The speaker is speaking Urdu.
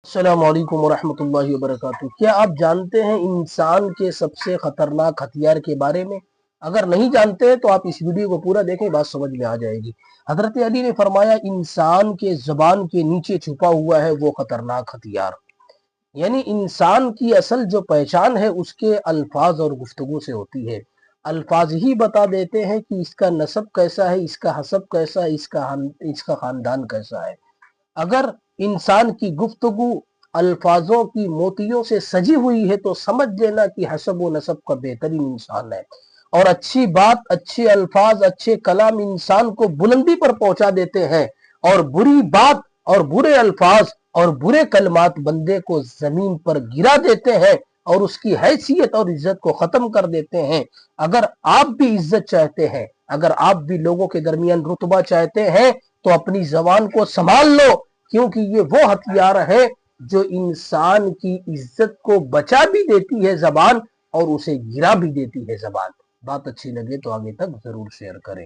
السلام علیکم ورحمۃ اللہ وبرکاتہ۔ کیا آپ جانتے ہیں انسان کے سب سے خطرناک ہتھیار کے بارے میں؟ اگر نہیں جانتے تو آپ اس ویڈیو کو پورا دیکھیں، بات سمجھ میں آ جائے گی۔ حضرت علی نے فرمایا انسان کے زبان کے نیچے چھپا ہوا ہے وہ خطرناک ہتھیار، یعنی انسان کی اصل جو پہچان ہے اس کے الفاظ اور گفتگو سے ہوتی ہے۔ الفاظ ہی بتا دیتے ہیں کہ اس کا نسب کیسا ہے، اس کا حسب کیسا ہے، اس کا خاندان کیسا ہے۔ اگر انسان کی گفتگو الفاظوں کی موتیوں سے سجی ہوئی ہے تو سمجھ لینا کہ حسب و نسب کا بہترین انسان ہے۔ اور اچھی بات، اچھے الفاظ، اچھے کلام انسان کو بلندی پر پہنچا دیتے ہیں، اور بری بات اور برے الفاظ اور برے کلمات بندے کو زمین پر گرا دیتے ہیں اور اس کی حیثیت اور عزت کو ختم کر دیتے ہیں۔ اگر آپ بھی عزت چاہتے ہیں، اگر آپ بھی لوگوں کے درمیان رتبہ چاہتے ہیں تو اپنی زبان کو سنبھال لو، کیونکہ یہ وہ ہتھیار ہے جو انسان کی عزت کو بچا بھی دیتی ہے زبان، اور اسے گرا بھی دیتی ہے زبان۔ بات اچھی لگے تو آگے تک ضرور شیئر کریں۔